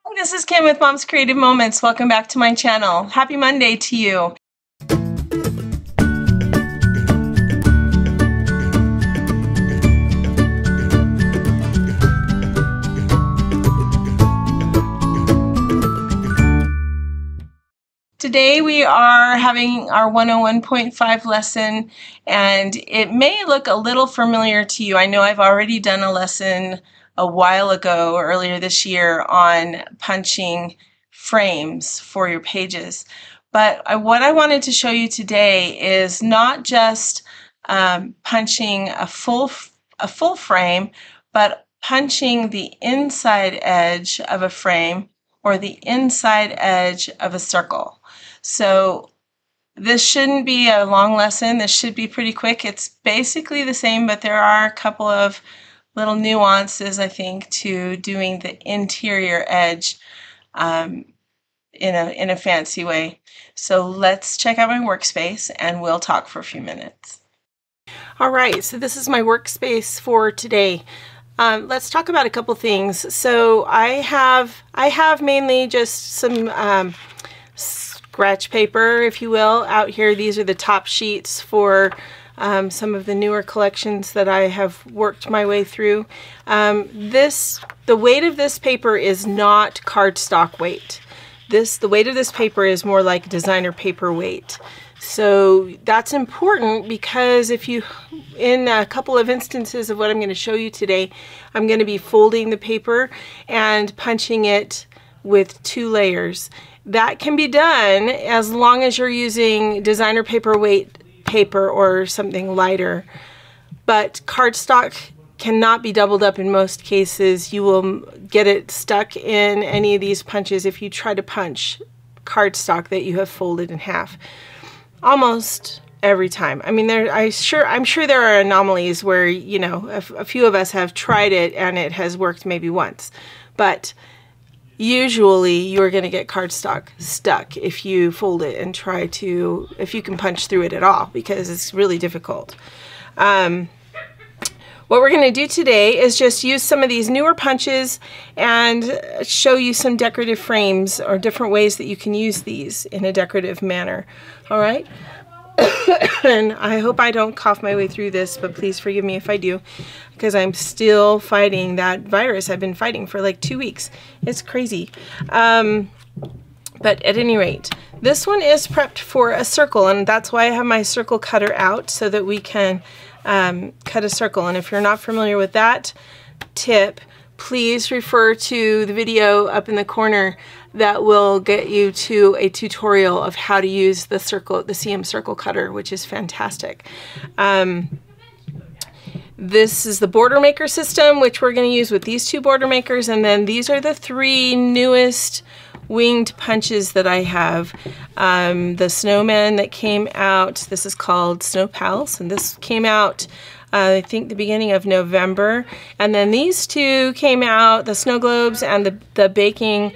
Hi, this is Kim with Mom's Creative Moments. Welcome back to my channel. Happy Monday to you. Today we are having our 101.5 lesson, and it may look a little familiar to you. I know I've already done a lesson a while ago, earlier this year, on punching frames for your pages. But what I wanted to show you today is not just punching a full frame, but punching the inside edge of a frame or the inside edge of a circle. So this shouldn't be a long lesson. This should be pretty quick. It's basically the same, but there are a couple of little nuances, I think, to doing the interior edge in a fancy way. So let's check out my workspace and we'll talk for a few minutes. All right, so this is my workspace for today. Let's talk about a couple things. So I have mainly just some scratch paper, if you will, out here. These are the top sheets for some of the newer collections that I have worked my way through. The weight of this paper is not cardstock weight. The weight of this paper is more like designer paper weight. So that's important because in a couple of instances of what I'm going to show you today, I'm going to be folding the paper and punching it with 2 layers. That can be done as long as you're using designer paper weight paper or something lighter. But cardstock cannot be doubled up in most cases. You will get it stuck in any of these punches if you try to punch cardstock that you have folded in half. Almost every time. I mean, I'm sure there are anomalies where, you know, a few of us have tried it and it has worked maybe once. But usually you're going to get cardstock stuck if you fold it and if you can punch through it at all, because it's really difficult. What we're going to do today is just use some of these newer punches and show you some decorative frames or different ways that you can use these in a decorative manner. All right? And I hope I don't cough my way through this, but please forgive me if I do, because I'm still fighting that virus I've been fighting for like 2 weeks. It's crazy. But at any rate, this one is prepped for a circle, and that's why I have my circle cutter out so that we can cut a circle. And if you're not familiar with that tip, please refer to the video up in the corner that will get you to a tutorial of how to use the CM circle cutter, which is fantastic. This is the border maker system, which we're going to use with these 2 border makers, and then these are the 3 newest winged punches that I have. The snowman that came out, this is called Snow Pals, and this came out I think the beginning of November. And then these 2 came out, the snow globes and the baking.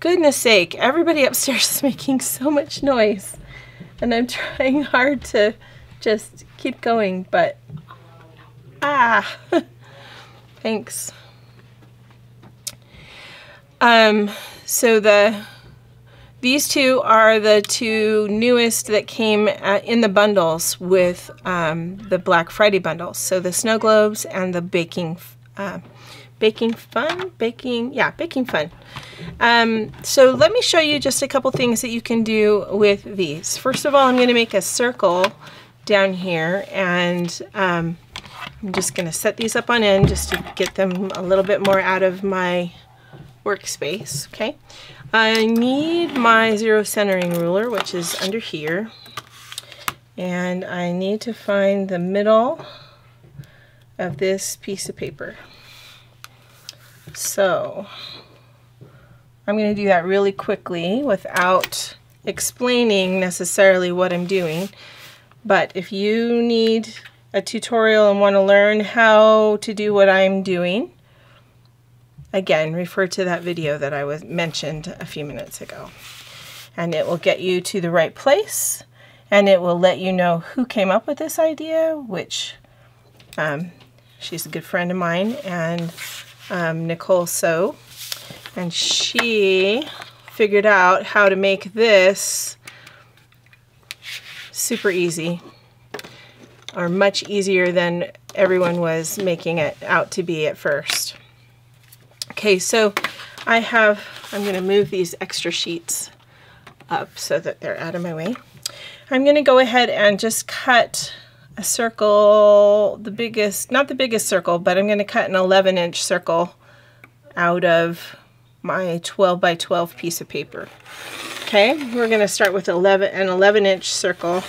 Goodness sake, everybody upstairs is making so much noise, and I'm trying hard to just keep going, but thanks. So these 2 are the 2 newest that came in the bundles with the Black Friday bundles. So the snow globes and the baking fun. So let me show you just a couple things that you can do with these. First of all, I'm going to make a circle down here, and I'm just going to set these up on end just to get them a little bit more out of my workspace. Okay, I need my 0 centering ruler, which is under here, and I need to find the middle of this piece of paper. So I'm going to do that really quickly without explaining necessarily what I'm doing. But if you need a tutorial and want to learn how to do what I'm doing, again, refer to that video that I mentioned a few minutes ago. And it will get you to the right place, and it will let you know who came up with this idea, which she's a good friend of mine, and Nicole Sew, and she figured out how to make this super easy, or much easier than everyone was making it out to be at first. Okay, so I'm going to move these extra sheets up so that they're out of my way. I'm going to go ahead and just cut a circle, not the biggest circle, but I'm going to cut an 11-inch circle out of my 12 by 12 piece of paper. Okay, we're going to start with an 11-inch circle,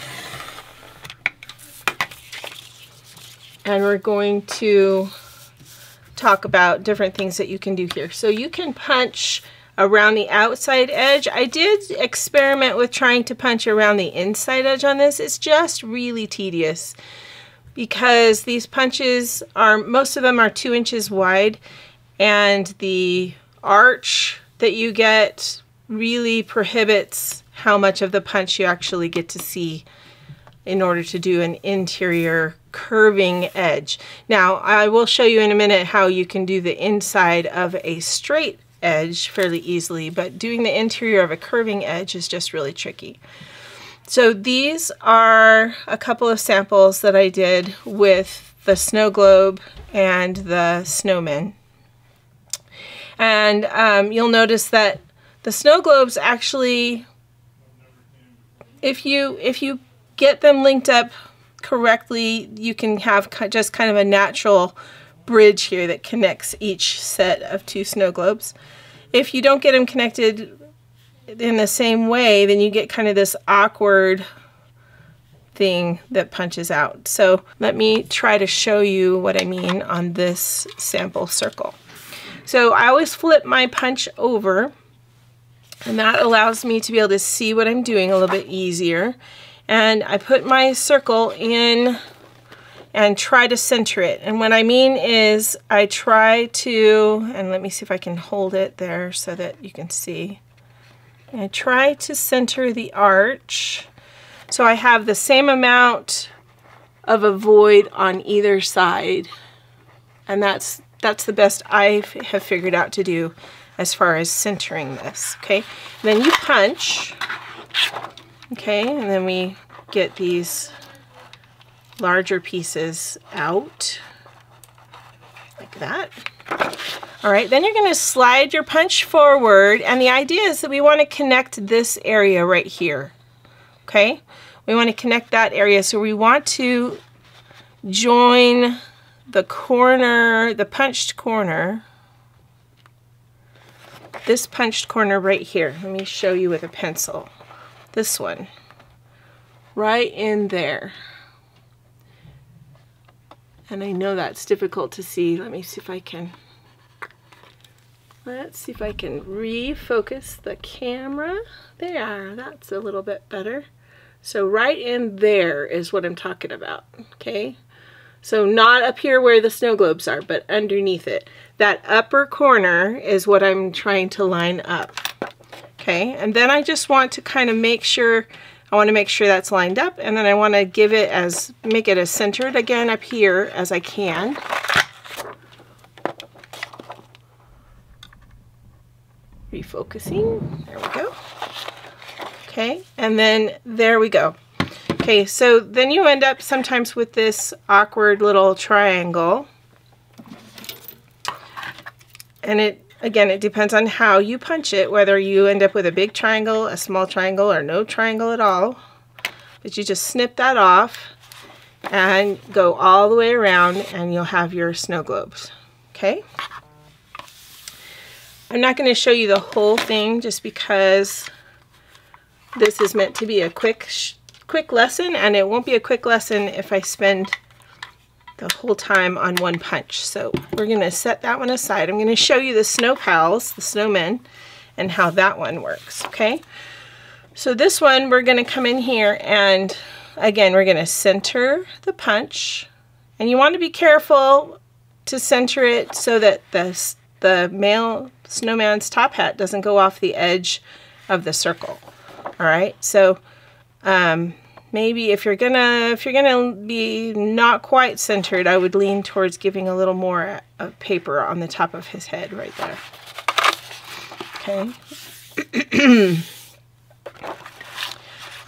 and we're going to talk about different things that you can do here. So you can punch around the outside edge. I did experiment with trying to punch around the inside edge on this. It's just really tedious because these punches most of them are 2 inches wide, and the arch that you get really prohibits how much of the punch you actually get to see in order to do an interior curving edge. Now, I will show you in a minute how you can do the inside of a straight edge fairly easily, but doing the interior of a curving edge is just really tricky. So these are a couple of samples that I did with the snow globe and the snowmen. And you'll notice that the snow globes actually, if you get them linked up correctly, you can have just kind of a natural bridge here that connects each set of 2 snow globes. If you don't get them connected in the same way, then you get kind of this awkward thing that punches out. So let me try to show you what I mean on this sample circle. So I always flip my punch over, and that allows me to be able to see what I'm doing a little bit easier. And I put my circle in and try to center it. And what I mean is I try to, and let me see if I can hold it there so that you can see. I try to center the arch so I have the same amount of a void on either side. And that's the best I have figured out to do as far as centering this. Okay, then you punch. Okay, and then we get these larger pieces out like that. All right, then you're going to slide your punch forward, and the idea is that we want to connect this area right here. Okay, we want to connect that area, so we want to join the corner, the punched corner, this punched corner right here. Let me show you with a pencil. This one, right in there. And I know that's difficult to see. Let me see if I can, let's see if I can refocus the camera. There, that's a little bit better. So right in there is what I'm talking about, okay? So not up here where the snow globes are, but underneath it. That upper corner is what I'm trying to line up, okay? And then I just want to kind of make sure, I want to make sure that's lined up, and then I want to give it make it as centered again up here as I can. Refocusing, there we go. Okay, and then there we go. Okay, so then you end up sometimes with this awkward little triangle. And again, it depends on how you punch it, whether you end up with a big triangle, a small triangle, or no triangle at all. But you just snip that off and go all the way around, and you'll have your snow globes. Okay? I'm not going to show you the whole thing just because this is meant to be a quick lesson, and it won't be a quick lesson if I spend the whole time on one punch. So we're going to set that one aside. I'm going to show you the snow pals, the snowmen, and how that one works. Okay, so this one we're going to come in here, and again we're going to center the punch, and you want to be careful to center it so that the male snowman's top hat doesn't go off the edge of the circle. All right, so maybe if you're gonna be not quite centered, I would lean towards giving a little more paper on the top of his head right there. Okay.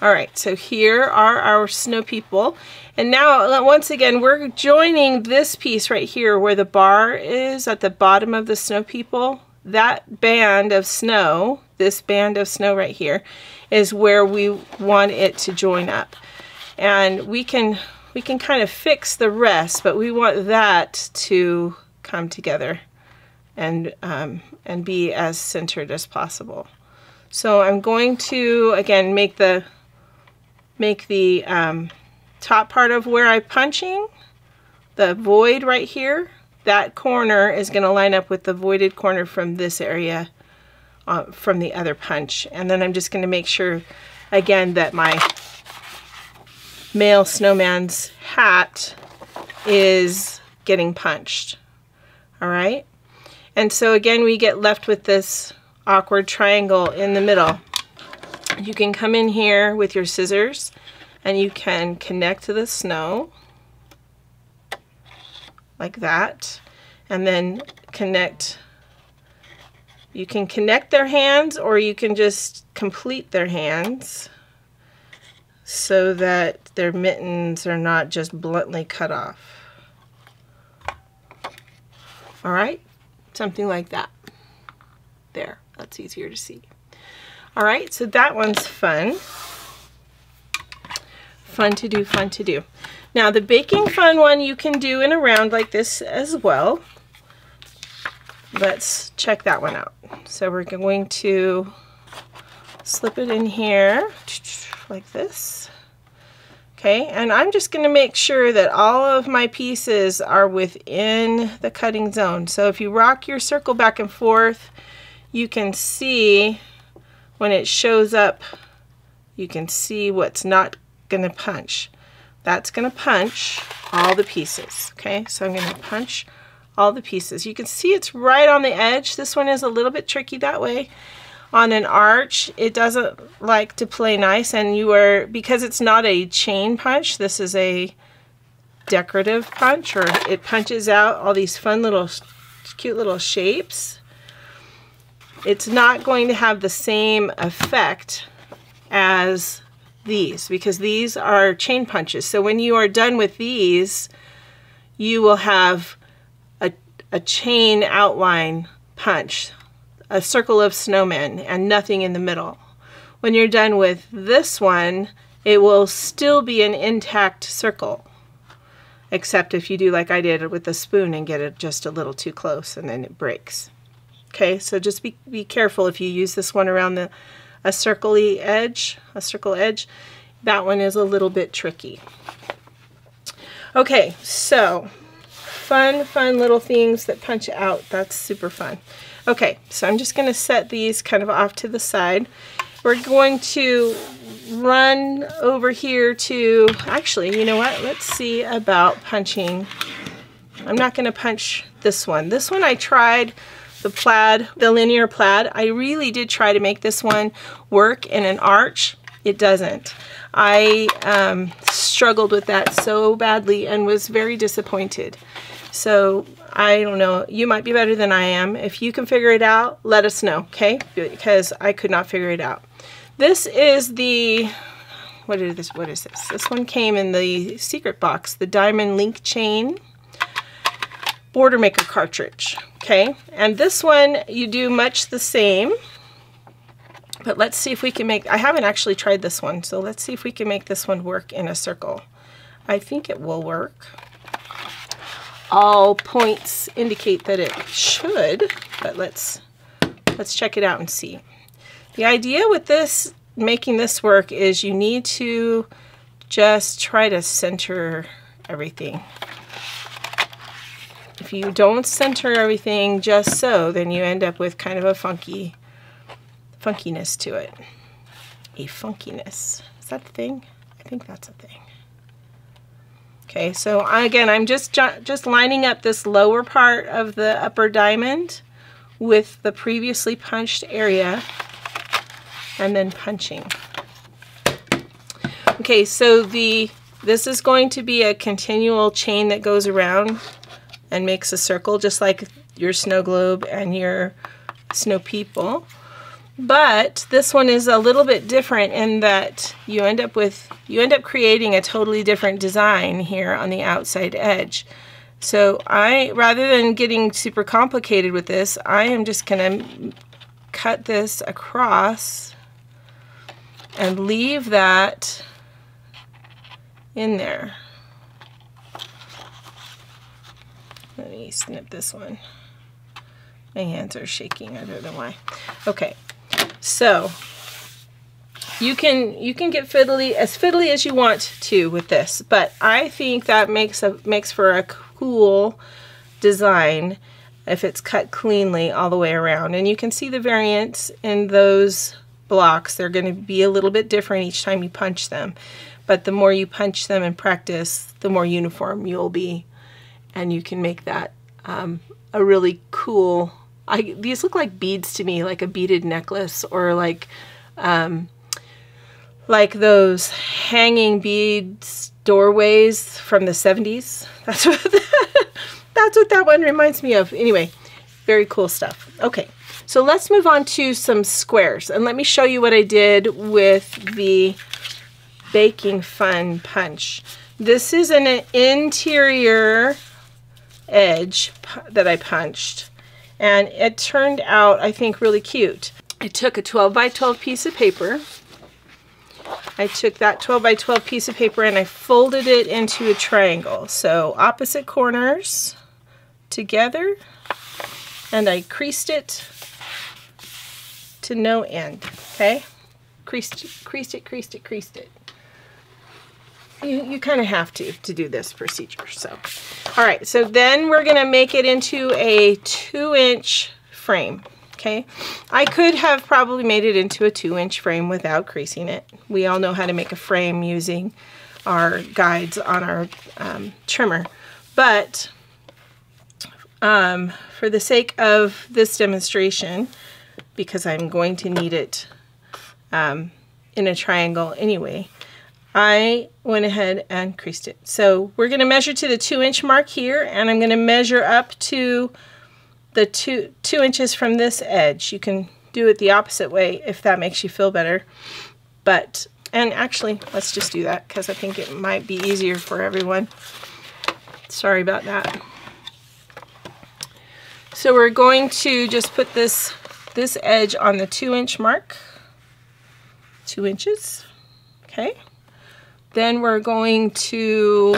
All right, so here are our snow people. And now, once again, we're joining this piece right here where the bar is at the bottom of the snow people. That band of snow, this band of snow right here, is where we want it to join up. And we can kind of fix the rest, but we want that to come together and be as centered as possible. So I'm going to, again, make the top part of where I'm punching, the void right here, that corner is going to line up with the voided corner from this area from the other punch. And then I'm just going to make sure, again, that my male snowman's hat is getting punched. All right? And so again, we get left with this awkward triangle in the middle. You can come in here with your scissors and you can connect to the snow like that, and then connect. You can connect their hands, or you can just complete their hands so that their mittens are not just bluntly cut off. All right, something like that. There, that's easier to see. All right, so that one's fun. Fun to do, fun to do. Now the baking fun one you can do in a round like this as well. Let's check that one out. So we're going to slip it in here like this. Okay, and I'm just going to make sure that all of my pieces are within the cutting zone. So if you rock your circle back and forth, you can see when it shows up, you can see what's not going to punch. That's going to punch all the pieces. Okay, so I'm going to punch all the pieces. You can see it's right on the edge. This one is a little bit tricky that way. On an arch, it doesn't like to play nice, and because it's not a chain punch, this is a decorative punch, or it punches out all these fun little, cute little shapes. It's not going to have the same effect as these, because these are chain punches. So when you are done with these, you will have a chain outline punch, a circle of snowmen, and nothing in the middle. When you're done with this one, it will still be an intact circle, except if you do like I did with the spoon and get it just a little too close and then it breaks. Okay, so just be careful if you use this one around a circle edge. That one is a little bit tricky. Okay, so fun little things that punch out. That's super fun. Okay, so I'm just going to set these kind of off to the side. We're going to run over here to, actually, you know what? Let's see about punching. I'm not going to punch this one. This one I tried, the plaid, the linear plaid. I really did try to make this one work in an arch. It doesn't. I struggled with that so badly and was very disappointed. So I don't know, you might be better than I am. If you can figure it out, let us know, okay? Because I could not figure it out. This is the, what is this? This one came in the secret box, the Diamond Link Chain Border Maker cartridge, okay? And this one, you do much the same, but let's see if we can make, I haven't actually tried this one, so let's see if we can make this one work in a circle. I think it will work. All points indicate that it should, but let's check it out and see. The idea with this, making this work, is you need to just try to center everything. If you don't center everything just so, then you end up with kind of a funkiness to it. A funkiness. Is that the thing? I think that's a thing. Okay, so again, I'm just lining up this lower part of the upper diamond with the previously punched area and then punching. Okay, so this is going to be a continual chain that goes around and makes a circle, just like your snow globe and your snow people. But this one is a little bit different in that you end up creating a totally different design here on the outside edge. So rather than getting super complicated with this, I am just gonna cut this across and leave that in there. Let me snip this one. My hands are shaking, I don't know why. Okay, so you can get as fiddly as you want to with this, but I think that makes for a cool design if it's cut cleanly all the way around. And you can see the variance in those blocks. They're going to be a little bit different each time you punch them, but the more you punch them and practice, the more uniform you'll be, and you can make that a really cool. These look like beads to me, like a beaded necklace, or like those hanging beads doorways from the 70s. That's what that one reminds me of. Anyway, very cool stuff. Okay, so let's move on to some squares, and let me show you what I did with the Baking Fun punch. This is an interior edge that I punched, and it turned out, I think, really cute. I took a 12 by 12 piece of paper. I took that 12 by 12 piece of paper and I folded it into a triangle. So opposite corners together, and I creased it to no end. Okay? Creased it. You kind of have to do this procedure. So, all right, so then we're gonna make it into a 2-inch frame. Okay, I could have probably made it into a 2-inch frame without creasing it. We all know how to make a frame using our guides on our trimmer, but for the sake of this demonstration, because I'm going to need it in a triangle anyway, I went ahead and creased it. So we're going to measure to the 2-inch mark here, and I'm going to measure up to the 2 inches from this edge. You can do it the opposite way if that makes you feel better. And actually, let's just do that because I think it might be easier for everyone. Sorry about that. So we're going to just put this edge on the 2-inch mark. 2 inches. Okay. Then we're going to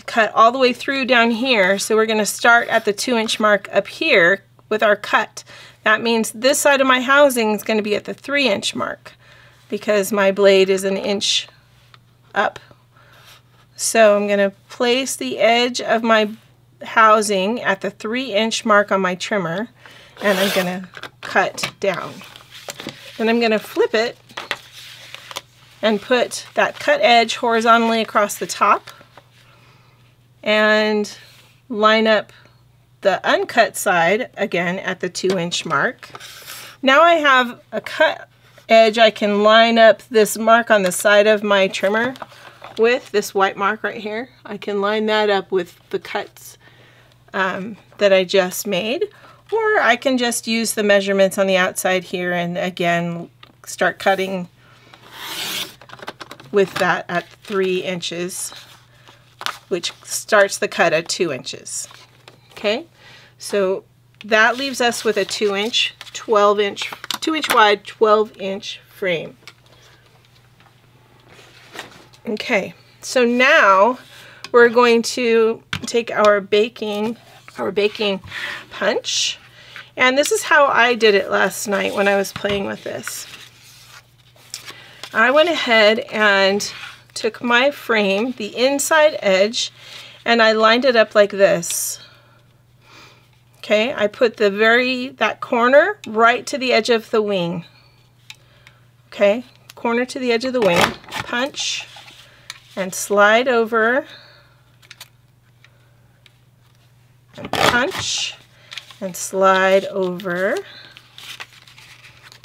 cut all the way through down here. So we're going to start at the 2-inch mark up here with our cut. That means this side of my housing is going to be at the 3-inch mark because my blade is 1 inch up. So I'm going to place the edge of my housing at the 3-inch mark on my trimmer, and I'm going to cut down. Then I'm going to flip it and put that cut edge horizontally across the top and line up the uncut side again at the 2-inch mark. Now I have a cut edge I can line up this mark on the side of my trimmer with, this white mark right here. I can line that up with the cuts that I just made, or I can just use the measurements on the outside here and again start cutting with that at 3 inches, which starts the cut at 2 inches. Okay, so that leaves us with a 2-inch, 2-inch wide, 12-inch frame. Okay, so now we're going to take our baking punch, and this is how I did it last night when I was playing with this. I went ahead and took my frame, the inside edge, and I lined it up like this. Okay, I put that corner right to the edge of the wing. Okay, corner to the edge of the wing, punch, and slide over, and punch, and slide over.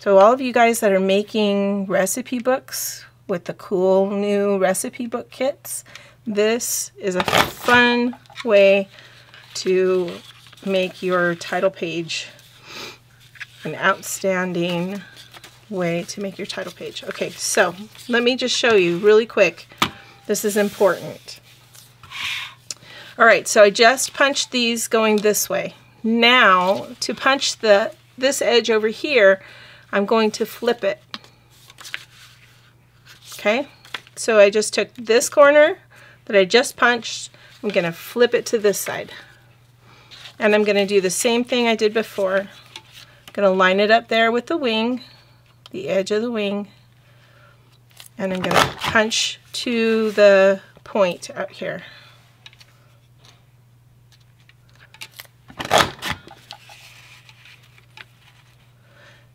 So all of you guys that are making recipe books with the cool new recipe book kits, this is a fun way to make your title page, an outstanding way to make your title page. Okay, so let me just show you really quick. This is important. All right, so I just punched these going this way. Now, to punch this edge over here, I'm going to flip it. Okay, so I just took this corner that I just punched, I'm going to flip it to this side. And I'm going to do the same thing I did before. I'm going to line it up there with the wing, the edge of the wing, and I'm going to punch to the point out here.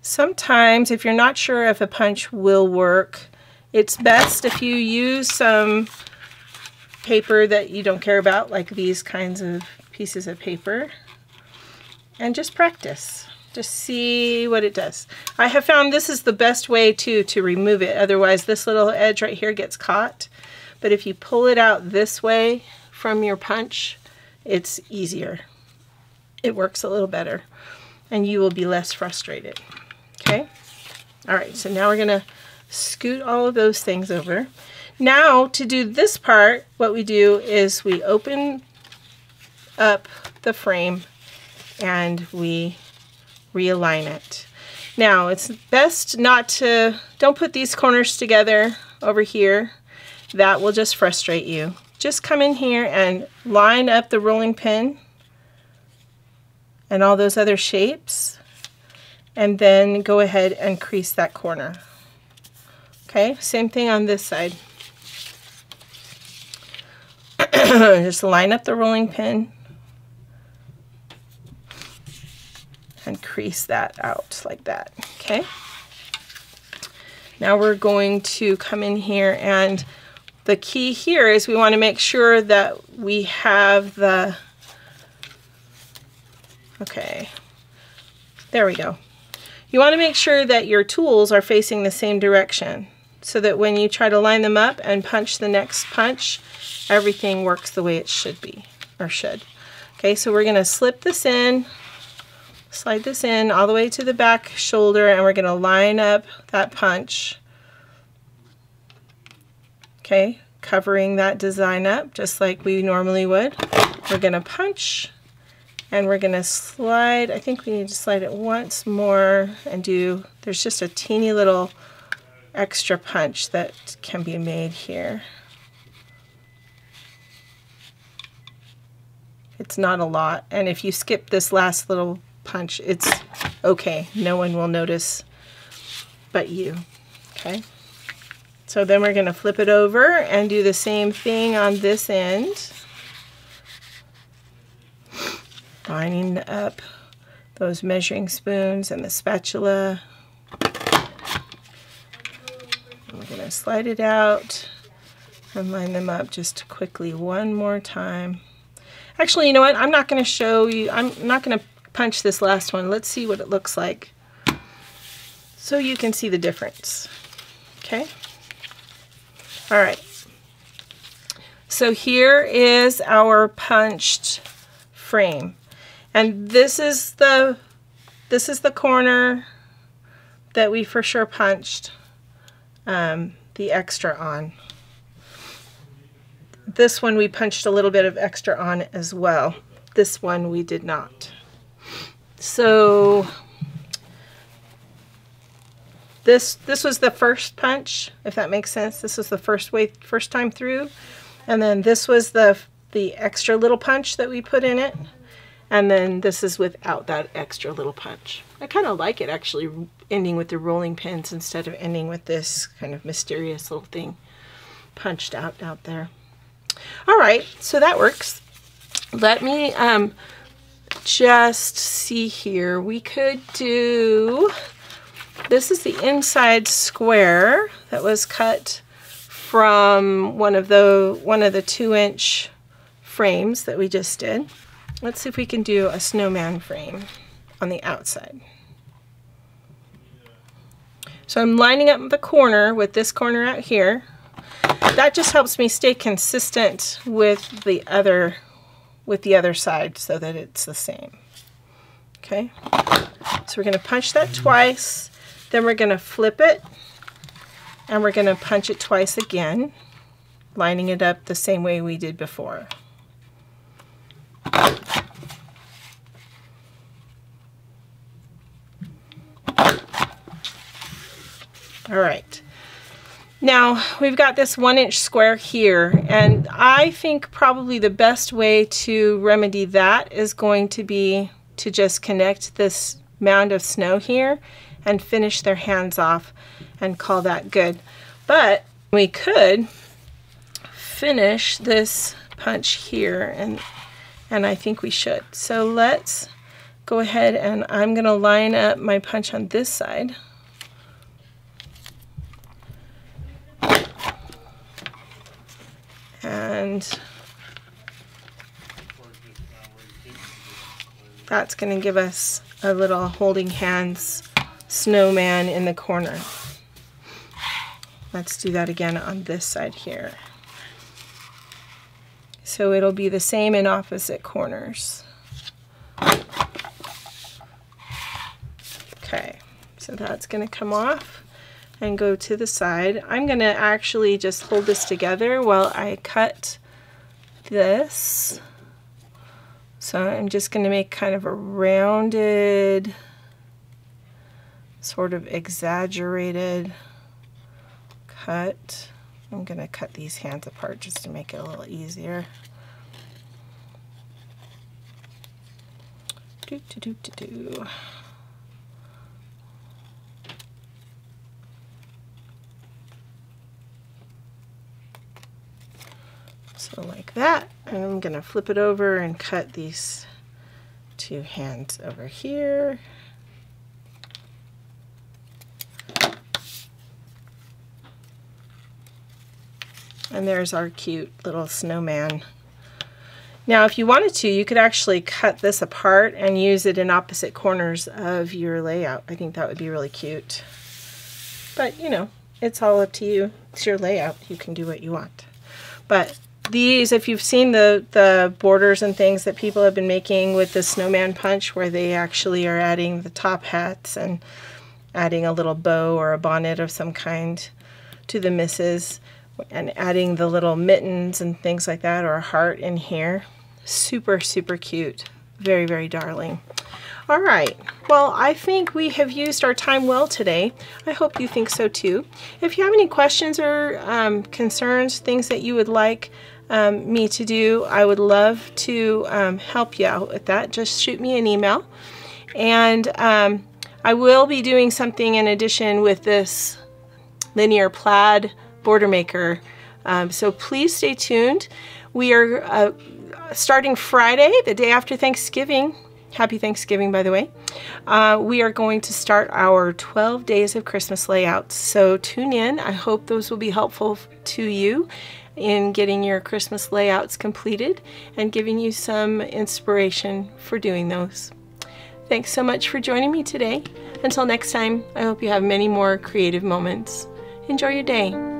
Sometimes, if you're not sure if a punch will work, it's best if you use some paper that you don't care about, like these kinds of pieces of paper, and just practice. Just see what it does. I have found this is the best way to remove it. Otherwise, this little edge right here gets caught. But if you pull it out this way from your punch, it's easier. It works a little better, and you will be less frustrated. Okay? All right, so now we're going to scoot all of those things over. Now, to do this part, what we do is we open up the frame and we realign it. Now, it's best not to, don't put these corners together over here. That will just frustrate you. Just come in here and line up the rolling pin and all those other shapes, and then go ahead and crease that corner. Okay, same thing on this side. Just line up the rolling pin and crease that out like that. Okay, now we're going to come in here, and the key here is we want to make sure that we have the, okay, there we go. You want to make sure that your tools are facing the same direction so that when you try to line them up and punch the next punch, everything works the way it should be, or should. Okay, so we're going to slip this in, slide this in all the way to the back shoulder, and we're going to line up that punch. Okay, covering that design up just like we normally would. We're going to punch, and we're going to slide. I think we need to slide it once more and do, there's just a teeny little extra punch that can be made here. It's not a lot, and if you skip this last little punch, it's okay. No one will notice but you. Okay, so then we're going to flip it over and do the same thing on this end, lining up those measuring spoons and the spatula. And we're going to slide it out and line them up just quickly one more time. Actually, you know what? I'm not going to show you. I'm not going to punch this last one. Let's see what it looks like so you can see the difference. Okay? All right. So here is our punched frame. And this is the corner that we for sure punched the extra on. This one we punched a little bit of extra on as well. This one we did not. So this was the first punch, if that makes sense. This was the first time through, and then this was the extra little punch that we put in it, and then this is without that extra little punch. I kind of like it actually ending with the rolling pins instead of ending with this kind of mysterious little thing punched out there. All right, so that works. Let me just see here. We could do, this is the inside square that was cut from one of the 2-inch frames that we just did. Let's see if we can do a snowman frame on the outside. So I'm lining up the corner with this corner out here. That just helps me stay consistent with the other side so that it's the same. Okay, so we're going to punch that twice, then we're going to flip it, and we're going to punch it twice again, lining it up the same way we did before. All right. Now we've got this 1-inch square here, and I think probably the best way to remedy that is going to be to just connect this mound of snow here and finish their hands off and call that good. But we could finish this punch here, and I think we should. So let's go ahead, and I'm going to line up my punch on this side. And that's going to give us a little holding hands snowman in the corner. Let's do that again on this side here. So it'll be the same in opposite corners. Okay, so that's going to come off and go to the side. I'm going to actually just hold this together while I cut this. So I'm just going to make kind of a rounded, sort of exaggerated cut. I'm going to cut these hands apart just to make it a little easier. So like that, and I'm going to flip it over and cut these two hands over here. And there's our cute little snowman. Now if you wanted to, you could actually cut this apart and use it in opposite corners of your layout. I think that would be really cute. But you know, it's all up to you. It's your layout. You can do what you want. But these, if you've seen the borders and things that people have been making with the snowman punch, where they actually are adding the top hats and adding a little bow or a bonnet of some kind to the misses, and adding the little mittens and things like that, or a heart in here. Super, super cute. Very, very darling. All right, well, I think we have used our time well today. I hope you think so too. If you have any questions or concerns, things that you would like me to do, I would love to help you out with that. Just shoot me an email. And I will be doing something in addition with this linear plaid border maker. So please stay tuned. We are starting Friday, the day after Thanksgiving. Happy Thanksgiving, by the way. We are going to start our 12 days of Christmas layouts. So tune in. I hope those will be helpful to you in getting your Christmas layouts completed and giving you some inspiration for doing those. Thanks so much for joining me today. Until next time, I hope you have many more creative moments. Enjoy your day.